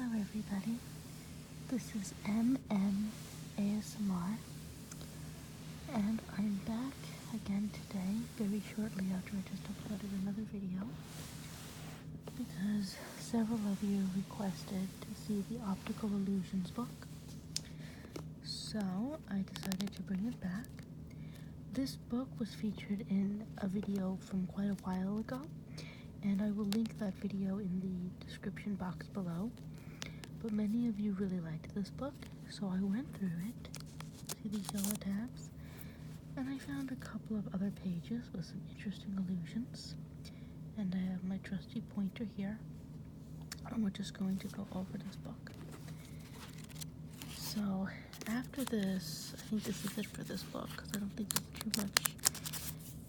Hello everybody, this is ASMR, and I'm back again today, very shortly after I just uploaded another video, because several of you requested to see the Optical Illusions book, so I decided to bring it back. This book was featured in a video from quite a while ago, and I will link that video in the description box below. But many of you really liked this book, so I went through it. See these yellow tabs? And I found a couple of other pages with some interesting illusions. And I have my trusty pointer here, and we're just going to go over this book. So after this, I think this is it for this book, because I don't think there's too much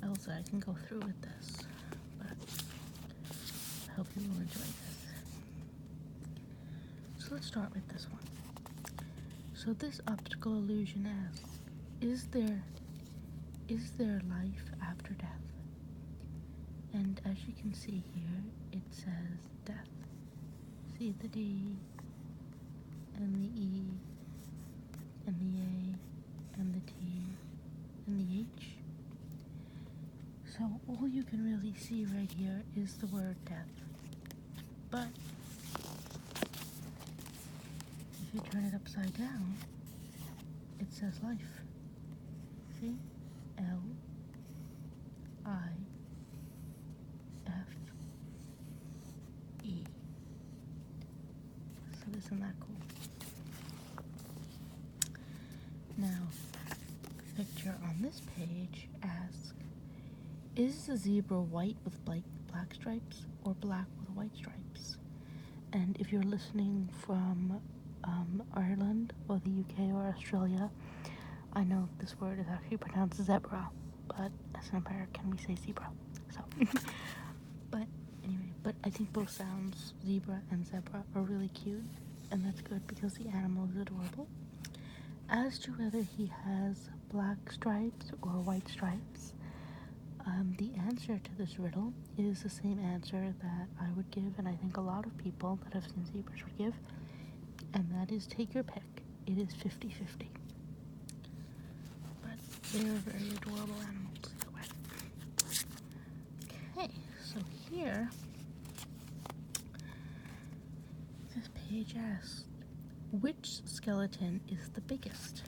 else I can go through with this. But I hope you will enjoy this. So let's start with this one. So this optical illusion asks, is there life after death? And as you can see here, it says death. See the D and the E and the A and the T and the H. So all you can really see right here is the word death. But if you turn it upside down, it says life. See? L-I-F-E. So isn't that cool? Now, the picture on this page asks, is the zebra white with black stripes or black with white stripes? And if you're listening from Ireland or the UK or Australia, I know this word is actually pronounced zebra, but as an American we say zebra. So, but anyway, but I think both sounds, zebra and zebra, are really cute, and that's good because the animal is adorable. As to whether he has black stripes or white stripes, the answer to this riddle is the same answer that I would give, and I think a lot of people that have seen zebras would give, and that is take your pick. It is 50-50. But they're very adorable animals either way. Okay, so here, this page asks, which skeleton is the biggest?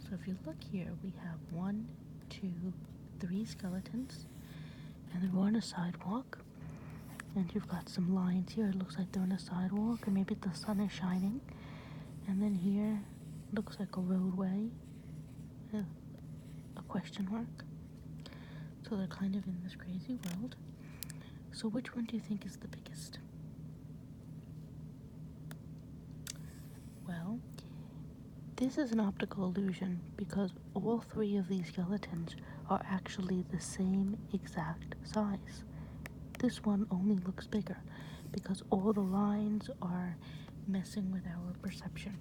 So if you look here, we have 1, 2, 3 skeletons, and they're on a sidewalk, and you've got some lines here. It looks like they're on a sidewalk, or maybe the sun is shining, and then here looks like a roadway, a question mark. So they're kind of in this crazy world. So which one do you think is the biggest? Well, this is an optical illusion because all 3 of these skeletons are actually the same exact size. This one only looks bigger because all the lines are messing with our perception.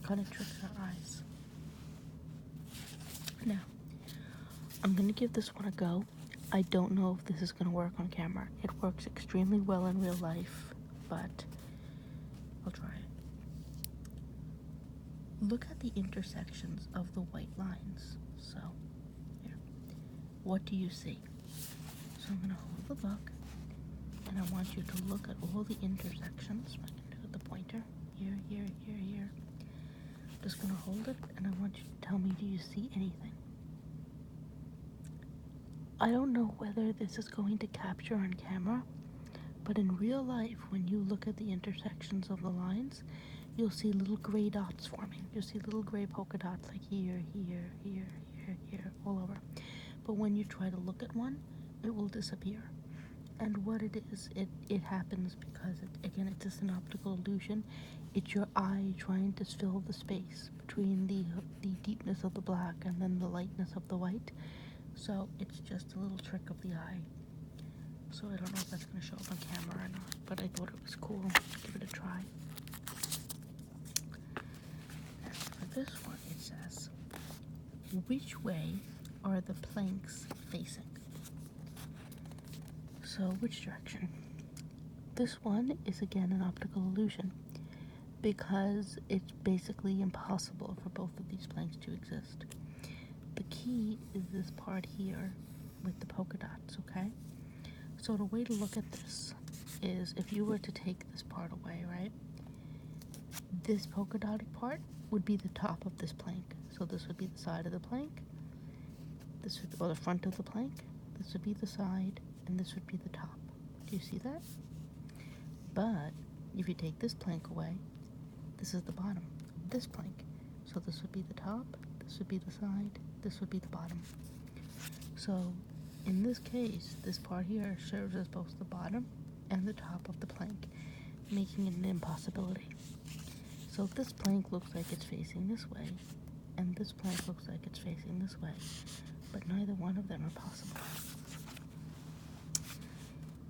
Kind of tricks our eyes. Now, I'm going to give this one a go. I don't know if this is going to work on camera. It works extremely well in real life, but I'll try it. Look at the intersections of the white lines. So, here. What do you see? So I'm going to hold the book, and I want you to look at all the intersections. I can do it with the pointer. Here, here, here, here. I'm just going to hold it, and I want you to tell me, do you see anything? I don't know whether this is going to capture on camera, but in real life, when you look at the intersections of the lines, you'll see little gray dots forming. You'll see little gray polka dots like here, here, here, here, here, all over. But when you try to look at one, it will disappear. And what it is, it happens because, again, it's just an optical illusion. It's your eye trying to fill the space between the deepness of the black and then the lightness of the white. So it's just a little trick of the eye. So I don't know if that's going to show up on camera or not, but I thought it was cool. Give it a try. And for this one, it says, which way are the planks facing? So which direction? This one is again an optical illusion. because it's basically impossible for both of these planks to exist. The key is this part here with the polka dots, okay? So the way to look at this is if you were to take this part away, right? This polka dotted part would be the top of this plank. So this would be the side of the plank, this would, or the front of the plank, this would be the side, and this would be the top. Do you see that? But if you take this plank away, this is the bottom of this plank. So this would be the top, this would be the side, this would be the bottom. So in this case, this part here serves as both the bottom and the top of the plank, making it an impossibility. So this plank looks like it's facing this way, and this plank looks like it's facing this way, but neither one of them are possible.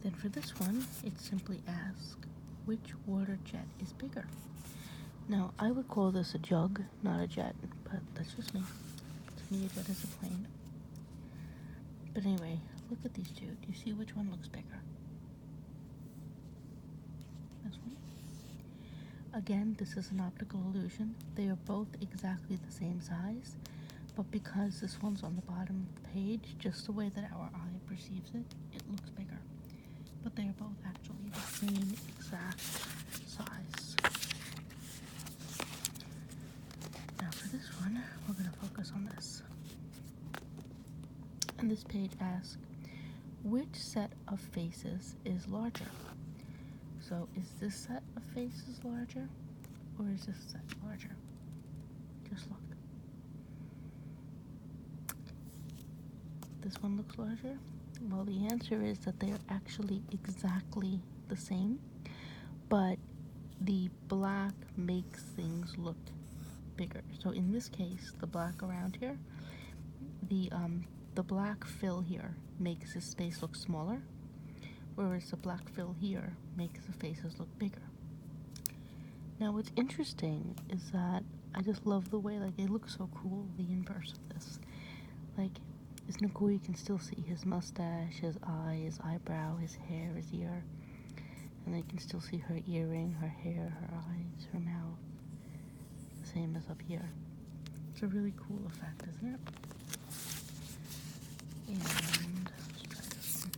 Then for this one, it simply asks, which water jet is bigger? Now, I would call this a jug, not a jet, but that's just me. To me, a jet is a plane. But anyway, look at these two. Do you see which one looks bigger? This one? Again, this is an optical illusion. They are both exactly the same size, but because this one's on the bottom of the page, just the way that our eye perceives it, it looks bigger. But they are both actually the same exact size. Now for this one, we're going to focus on this. And this page asks, which set of faces is larger? So is this set of faces larger, or is this set larger? Just look. This one looks larger? Well, the answer is that they are actually exactly the same, but the black makes things look bigger. So in this case, the black around here, the black fill here makes this space look smaller, whereas the black fill here makes the faces look bigger. Now what's interesting is that I just love the way, like, it looks so cool, the inverse of this. Like, isn't it cool? You can still see his mustache, his eye, his eyebrow, his hair, his ear. And then you can still see her earring, her hair, her eyes, her mouth. The same as up here. It's a really cool effect, isn't it? And let's try this one.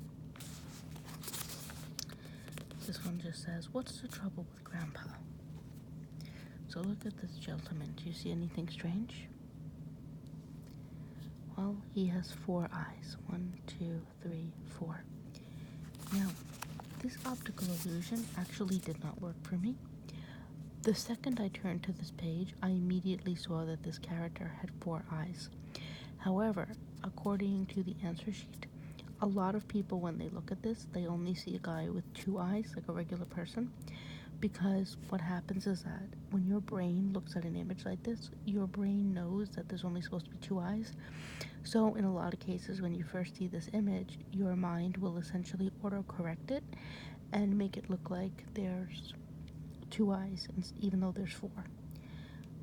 This one just says, what's the trouble with Grandpa? So look at this gentleman. Do you see anything strange? Well, he has 4 eyes. 1, 2, 3, 4. Now, this optical illusion actually did not work for me. The second I turned to this page, I immediately saw that this character had 4 eyes. However, according to the answer sheet, a lot of people, when they look at this, they only see a guy with 2 eyes, like a regular person, because what happens is that when your brain looks at an image like this, your brain knows that there's only supposed to be 2 eyes. So in a lot of cases, when you first see this image, your mind will essentially autocorrect it and make it look like there's 2 eyes, even though there's 4.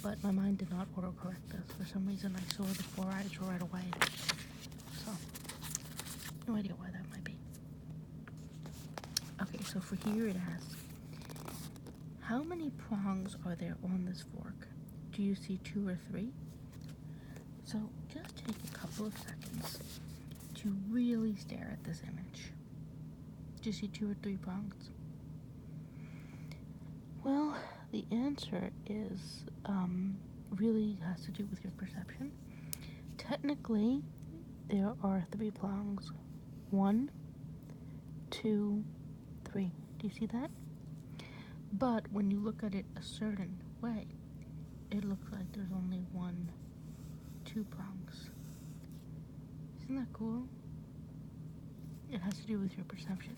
But my mind did not autocorrect this. For some reason, I saw the 4 eyes right away. So, no idea why that might be. Okay, so for here it asks, how many prongs are there on this fork? Do you see 2 or 3? So just take a couple of seconds to really stare at this image. Do you see 2 or 3 prongs? Well, the answer is really has to do with your perception. Technically, there are 3 prongs. 1, 2, 3. Do you see that? But when you look at it a certain way, it looks like there's only 1, 2 prongs. Isn't that cool? It has to do with your perception.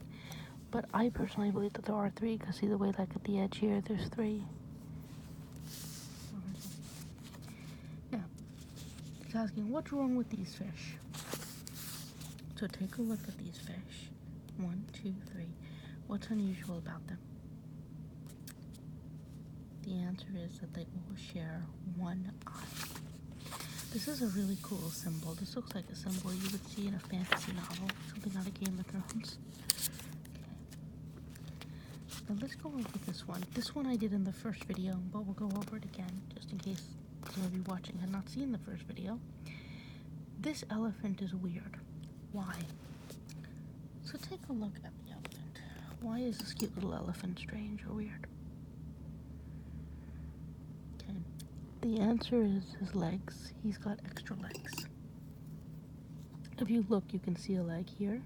But I personally believe that there are 3, because see the way, like at the edge here, there's 3. Now, it's asking, what's wrong with these fish? So take a look at these fish. 1, 2, 3. What's unusual about them? The answer is that they all share 1 eye. This is a really cool symbol. This looks like a symbol you would see in a fantasy novel, something out of Game of Thrones. Now let's go over this one. This one I did in the first video, but we'll go over it again, just in case some of you watching had not seen the first video. This elephant is weird. Why? So take a look at the elephant. Why is this cute little elephant strange or weird? Okay. The answer is his legs. He's got extra legs. If you look, you can see a leg here,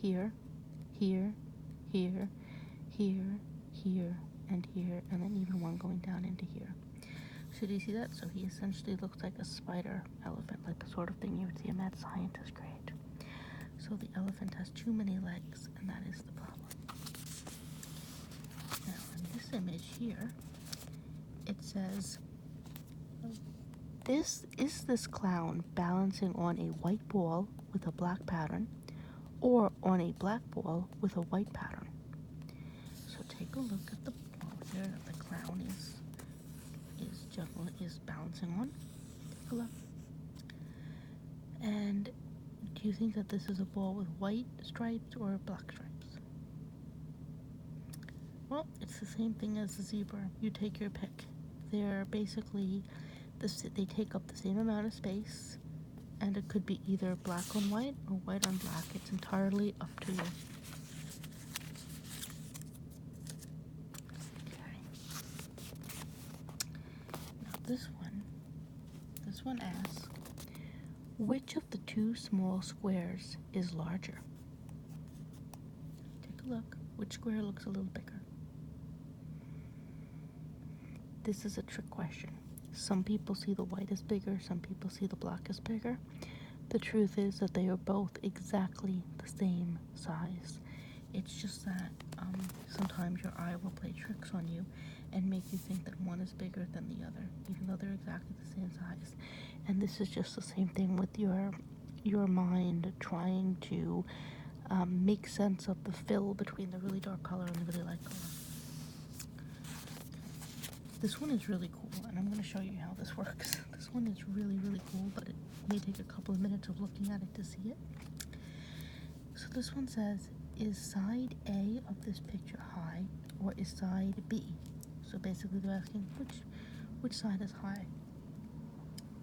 here, here, here, here, here, and here, and then even one going down into here. So do you see that? So he essentially looks like a spider elephant, like the sort of thing you would see a mad scientist create. So the elephant has too many legs, and that is the problem. Now, in this image here, it says, this clown balancing on a white ball with a black pattern, or on a black ball with a white pattern? So take a look at the ball here that the clown is balancing on. Take a look. And do you think that this is a ball with white stripes or black stripes? Well, it's the same thing as the zebra. You take your pick. They're basically, they take up the same amount of space, and it could be either black on white or white on black. It's entirely up to you. Okay. Now this one asks, which of the two small squares is larger? Take a look. Which square looks a little bigger? This is a trick question. Some people see the white as bigger, some people see the black as bigger. The truth is that they are both exactly the same size. It's just that sometimes your eye will play tricks on you and make you think that one is bigger than the other, even though they're exactly the same size. And this is just the same thing with your mind trying to make sense of the fill between the really dark color and the really light color. This one is really cool, and I'm going to show you how this works. This one is really, really cool, but it may take a couple of minutes of looking at it to see it. So this one says, is side A of this picture high, or is side B? So basically they're asking which side is high.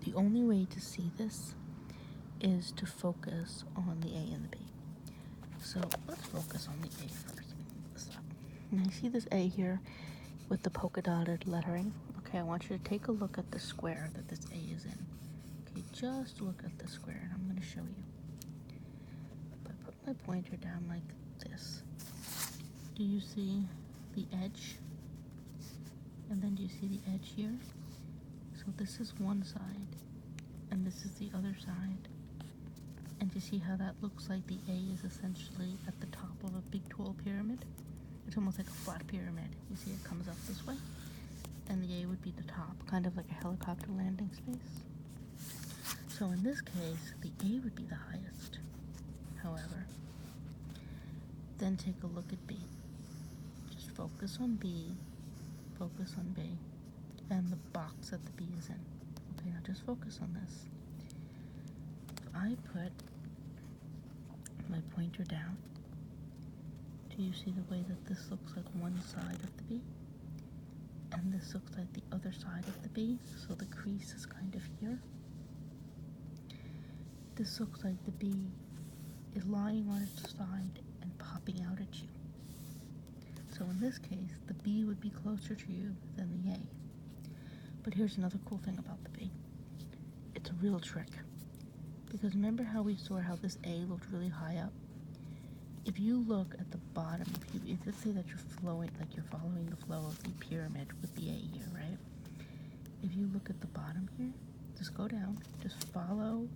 The only way to see this is to focus on the A and the B. So let's focus on the A first. This up. Now you see this A here with the polka dotted lettering. Okay, I want you to take a look at the square that this A is in. Okay, just look at the square, and I'm going to show you. If I put my pointer down like this, do you see the edge? And then do you see the edge here? So this is one side, and this is the other side. And you see how that looks like the A is essentially at the top of a big tall pyramid? It's almost like a flat pyramid. You see it comes up this way, and the A would be the top, kind of like a helicopter landing space. So in this case, the A would be the highest. However, then take a look at B. Just focus on B, focus on B, and the box that the B is in. Okay, now just focus on this. If I put my pointer down, do you see the way that this looks like one side of the B? And this looks like the other side of the B, so the crease is kind of here. This looks like the B is lying on its side and popping out at you. So in this case, the B would be closer to you than the A. But here's another cool thing about the B. It's a real trick. Because remember how we saw how this A looked really high up? If you look at the bottom, if let's say that you're following the flow of the pyramid with the A here, right? If you look at the bottom here, just go down, just follow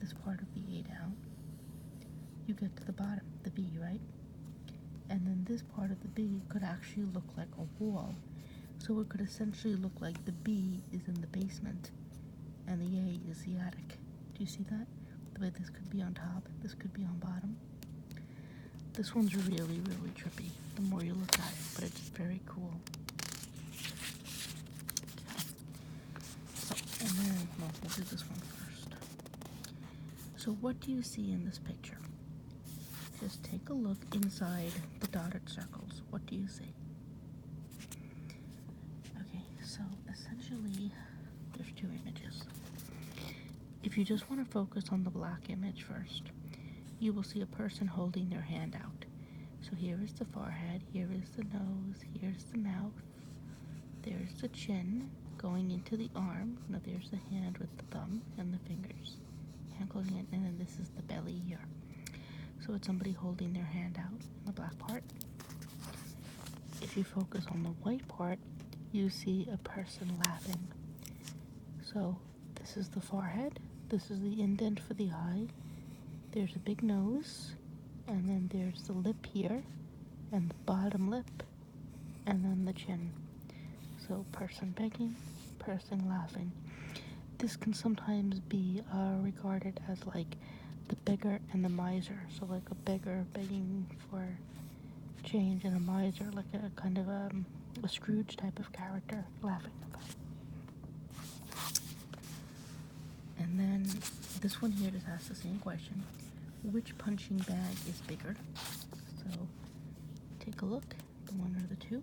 this part of the A down, you get to the bottom, the B, right? And then this part of the B could actually look like a wall. So it could essentially look like the B is in the basement and the A is the attic. Do you see that? The way this could be on top, this could be on bottom. This one's really, really trippy the more you look at it, but it's very cool. So, and then, well, we'll do this one first. So what do you see in this picture? Just take a look inside the dotted circles. What do you see? Okay, so essentially there's two images. If you just want to focus on the black image first, you will see a person holding their hand out. So here is the forehead, here is the nose, here's the mouth, there's the chin going into the arm. Now there's the hand with the thumb and the fingers. Hand closing in, and then this is the belly here. So it's somebody holding their hand out in the black part. If you focus on the white part, you see a person laughing. So this is the forehead, this is the indent for the eye, there's a big nose, and then there's the lip here, and the bottom lip, and then the chin. So person begging, person laughing. This can sometimes be regarded as like the beggar and the miser. So like a beggar begging for change, and a miser like a kind of a Scrooge type of character laughing about it. And then this one here just asks the same question. Which punching bag is bigger? So take a look, the one or the two.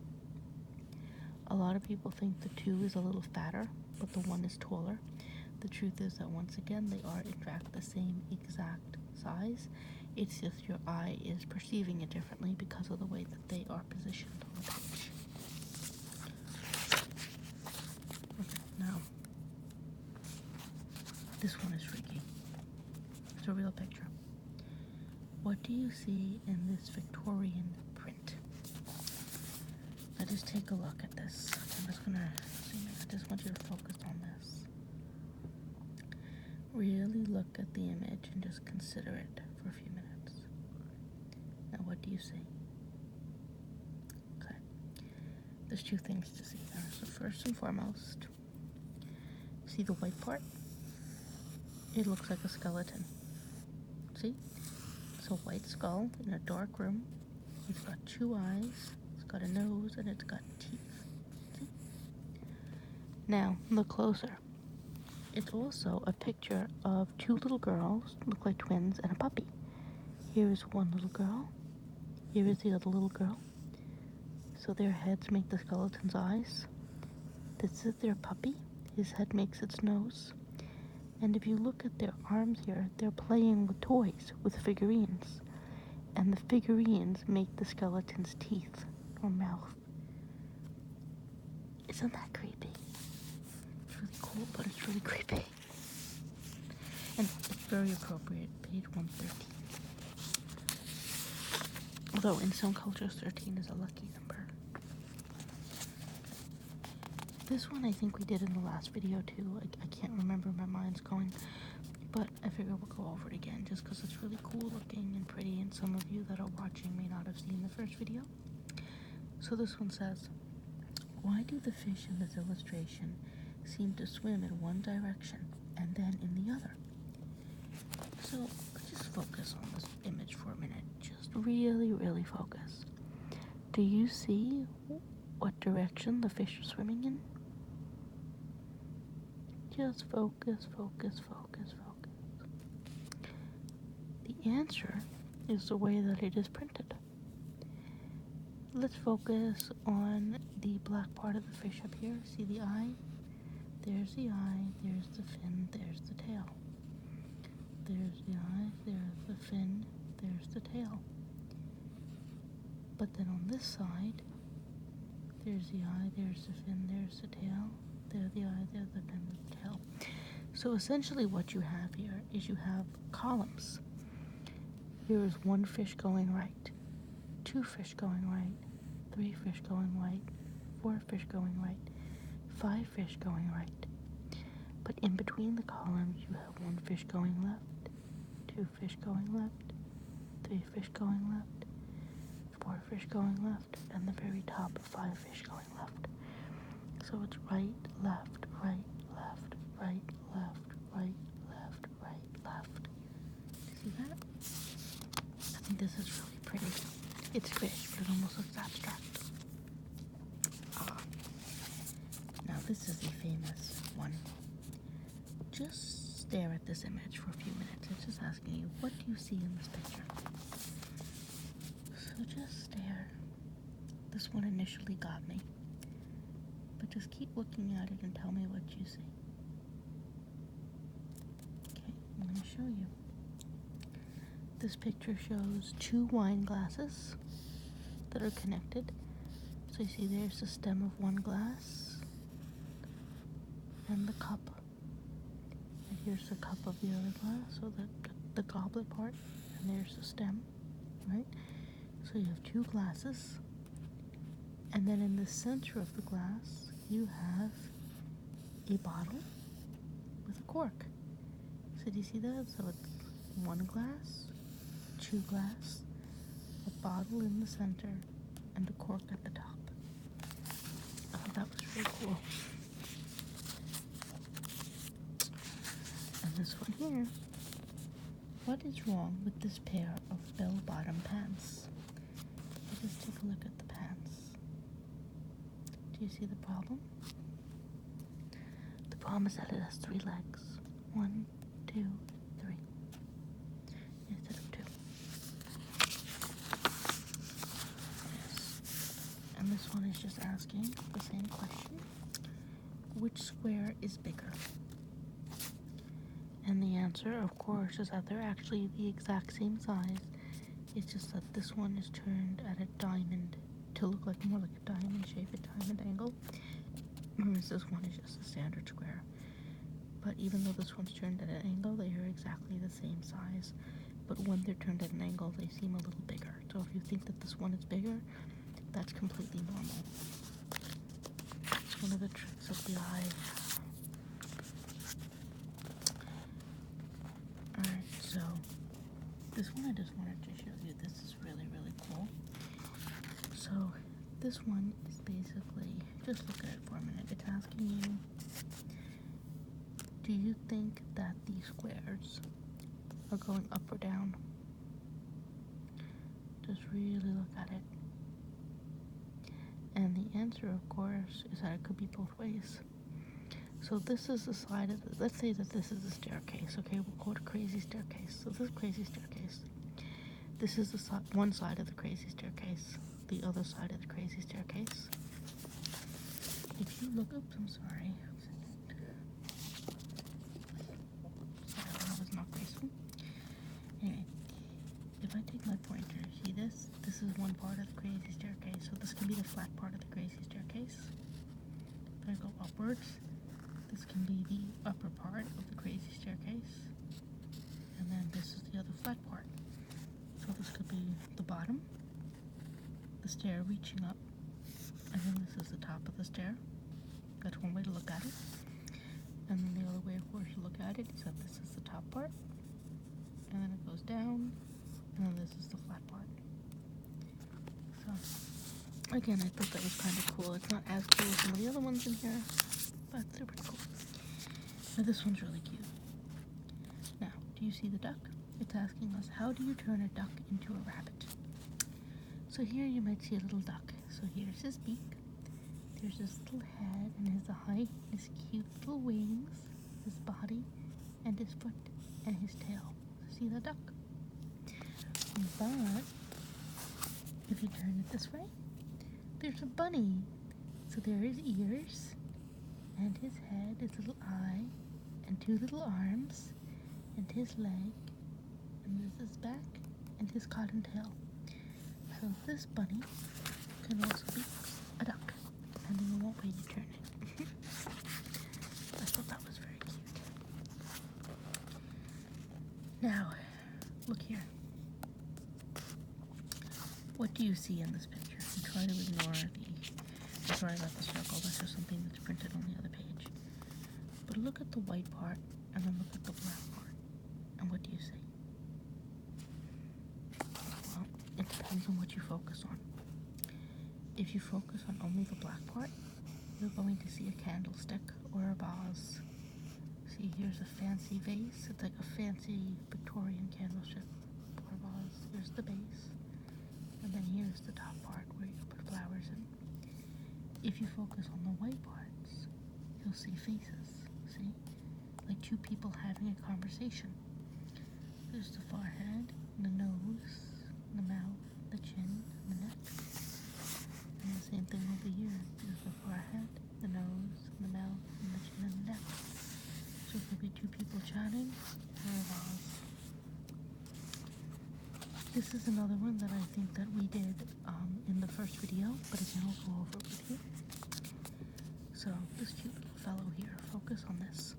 A lot of people think the two is a little fatter, but the one is taller. The truth is that once again, they are in fact the same exact size. It's just your eye is perceiving it differently because of the way that they are positioned on the page. Okay, now, this one is freaky. It's a real picture. What do you see in this Victorian print? Now just take a look at this. I'm just gonna zoom in. I just want you to focus on this. Really look at the image and just consider it for a few minutes. Now what do you see? Okay. There's two things to see there. So first and foremost, see the white part? It looks like a skeleton. See? It's a white skull in a dark room. It's got two eyes, it's got a nose, and it's got teeth. See? Now, look closer. It's also a picture of two little girls, look like twins, and a puppy. Here is one little girl. Here is the other little girl. So their heads make the skeleton's eyes. This is their puppy. His head makes its nose. And if you look at their arms here, they're playing with toys, with figurines. And the figurines make the skeleton's teeth or mouth. Isn't that creepy? It's really cool, but it's really creepy. And it's very appropriate, page 113. Although in some cultures, 13 is a lucky number. This one I think we did in the last video too. I can't remember, my mind's going. But I figure we'll go over it again just because it's really cool looking and pretty, and some of you that are watching may not have seen the first video. So this one says, why do the fish in this illustration seem to swim in one direction and then in the other? So let's just focus on this image for a minute. Just really, really focus. Do you see what direction the fish are swimming in? Just focus, focus, focus, focus. The answer is the way that it is printed. Let's focus on the black part of the fish up here. See the eye? There's the eye, there's the fin, there's the tail. There's the eye, there's the fin, there's the tail. But then on this side, there's the eye, there's the fin, there's the tail. There the eye, there the fin, the tail. So essentially what you have here is you have columns. Here is one fish going right, two fish going right, three fish going right, four fish going right, five fish going right. But in between the columns you have one fish going left, two fish going left, three fish going left, four fish going left, and the very top, five fish going left. So it's right, left, right, left, right, left, right, left, right, left. See that? I think this is really pretty. It's fish, but it almost looks abstract. Now this is a famous one. Just stare at this image for a few minutes. It's just asking you, what do you see in this picture? So just stare. This one initially got me. But just keep looking at it and tell me what you see. Okay, I'm going to show you. This picture shows 2 wine glasses that are connected. So you see there's the stem of one glass and the cup. And here's the cup of the other glass, so the goblet part, and there's the stem, right? So you have 2 glasses, and then in the center of the glass you have a bottle with a cork. So do you see that? So it's 1 glass, 2 glass, a bottle in the center, and a cork at the top. I thought that was really cool. And this one here. What is wrong with this pair of bell-bottom pants? Let's take a look at the pants. Do you see the problem? The problem is that it has 3 legs. 1, 2, 3. Instead of 2. Yes. And this one is just asking the same question. Which square is bigger? And the answer, of course, is that they're actually the exact same size. It's just that this one is turned at a diamond to look like more like a diamond shape, a diamond angle. Whereas this one is just a standard square. But even though this one's turned at an angle, they are exactly the same size. But when they're turned at an angle, they seem a little bigger. So if you think that this one is bigger, that's completely normal. It's one of the tricks of the eye. Alright, so this one I just wanted to show you. This is really, really cool. So this one is basically, just look at it for a minute. It's asking you, do you think that these squares are going up or down? Just really look at it. And the answer, of course, is that it could be both ways. So this is the side of the, let's say that this is the staircase, okay? We'll call it a crazy staircase. So this crazy staircase. This is the one side of the crazy staircase. The other side of the crazy staircase. If you look, oops, I'm sorry. That was not graceful. Anyway, if I take my pointer, see this? This is one part of the crazy staircase. So this can be the flat part of the crazy staircase. If I go upwards, this can be the upper part of the crazy staircase. And then this is the other flat part. So this could be the bottom, the stair reaching up, and then this is the top of the stair. That's one way to look at it. And then the other way, of course, to look at it is that this is the top part, and then it goes down, and then this is the flat part. So, again, I thought that was kind of cool. It's not as cool as some of the other ones in here, but they're pretty cool. Now this one's really cute. Now, do you see the duck? It's asking us, how do you turn a duck into a rabbit? So here you might see a little duck. So here's his beak. There's his little head and his eye, his cute little wings, his body, and his foot, and his tail. See the duck? But if you turn it this way, there's a bunny. So there are his ears, and his head, his little eye, and 2 little arms, and his leg, and this is his back, and his cotton tail. So this bunny can also be a duck, depending on what way you turn it. I thought that was very cute. Now, look here. What do you see in this picture? And try to ignore I'm sorry about the circle, that's just something that's printed on the other page. But look at the white part, and then look at the black part. And what do you see? Well, it depends on what you focus on. If you focus on only the black part, you're going to see a candlestick or a vase. See, here's a fancy vase. It's like a fancy Victorian candlestick or vase. Here's the base. And then here's the top part where you put flowers in. If you focus on the white parts, you'll see faces. See? Like 2 people having a conversation. There's the forehead, the nose, the mouth, the chin, and the neck. And same thing over here. There's the forehead, the nose, the mouth, and the chin and the neck. So it could be two people chatting or a vase. This is another one that I think that we did in the first video, but again I'll go over it with you. So this cute little fellow here, focus on this.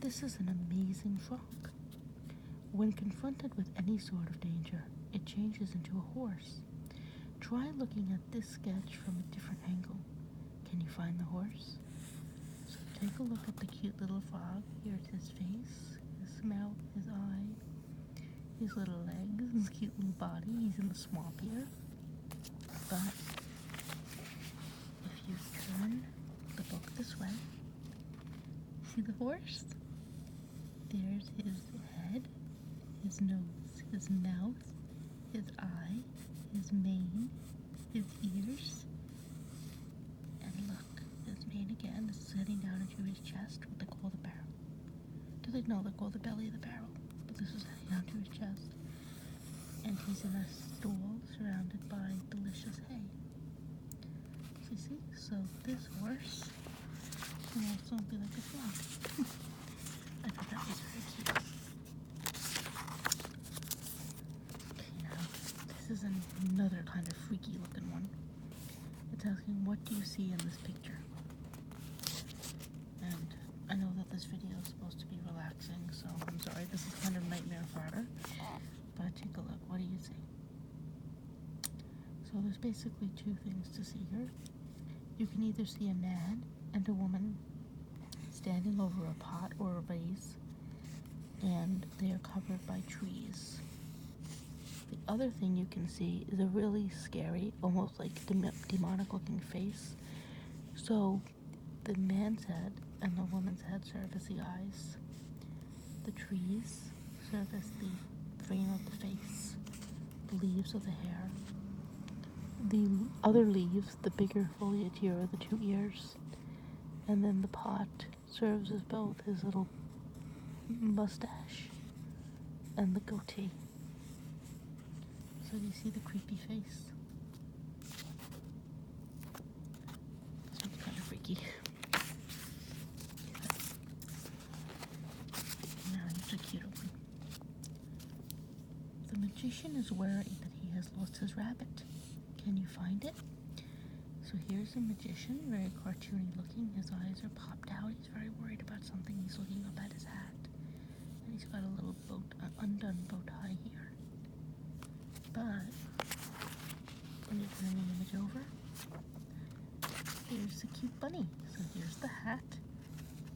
This is an amazing frog. When confronted with any sort of danger, it changes into a horse. Try looking at this sketch from a different angle. Can you find the horse? So take a look at the cute little frog. Here's his face, his mouth, his eye, his little legs, his cute little body. He's in the swamp here. But if you turn the book this way, see the horse? There's his head, his nose, his mouth, his eye, his mane, his ears, and look, his mane again is heading down into his chest, what they call the barrel. They call the belly of the barrel, but this is heading down to his chest. And he's in a stall surrounded by delicious hay. So you see, so this horse can also be like a frog. I thought that was very cute. This is another kind of freaky looking one. It's asking, what do you see in this picture? And I know that this video is supposed to be relaxing, so I'm sorry, this is kind of nightmare fodder. But take a look, what do you see? So there's basically two things to see here. You can either see a man and a woman standing over a pot or a vase, and they are covered by trees. The other thing you can see is a really scary, almost like demonic looking face. So the man's head and the woman's head serve as the eyes. The trees serve as the frame of the face. The leaves are the hair. The other leaves, the bigger foliage here, are the two ears. And then the pot serves as both his little mustache and the goatee. So do you see the creepy face? This one's kind of freaky. Now here's a cuter one. The magician is worried that he has lost his rabbit. Can you find it? So here's a magician, very cartoony looking. His eyes are popped out. He's very worried about something. He's looking up at his hat. And he's got a little undone bow tie here. But when you turn the image over, here's the cute bunny. So here's the hat,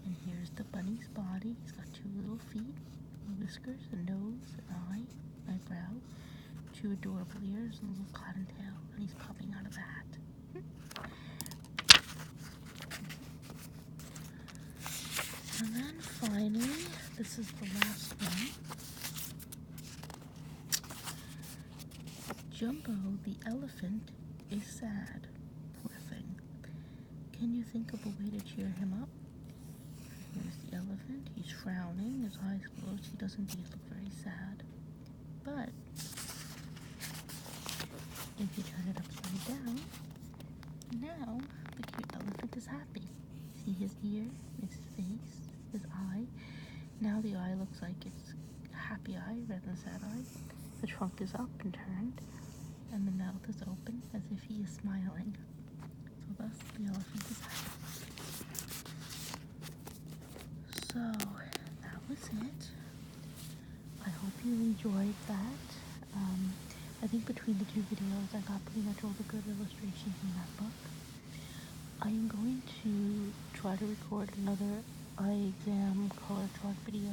and here's the bunny's body. He's got two little feet, whiskers, a nose, an eye, eyebrow, two adorable ears, and a little cotton tail, and he's popping out of the hat. And then finally, this is the last one. Jumbo the elephant is sad. Poor thing. Can you think of a way to cheer him up? Here's the elephant. He's frowning. His eyes closed. He does indeed look very sad. But if you turn it upside down, now the cute elephant is happy. See his ear, his face, his eye. Now the eye looks like it's a happy eye rather than a sad eye. The trunk is up and turned, and the mouth is open as if he is smiling. So thus the elephant is happy. So that was it. I hope you enjoyed that. I think between the two videos I got pretty much all the good illustrations in that book. I am going to try to record another eye exam color chart video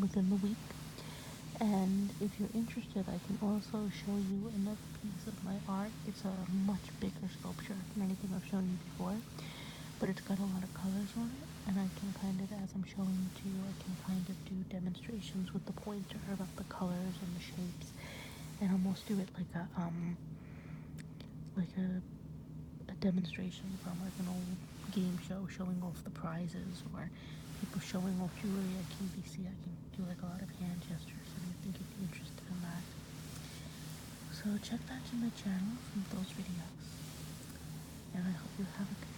within the week. And if you're interested, I can also show you another piece of my art. It's a much bigger sculpture than anything I've shown you before, but it's got a lot of colors on it, and I can kind of, as I'm showing you to you, I can kind of do demonstrations with the pointer about the colors and the shapes, and almost do it like a demonstration from like an old game show showing off the prizes, or people showing off jewelry at QVC. I can do like a lot of hand gestures. I think you'd be interested in that. So check back to my channel for those videos. and I hope you have a good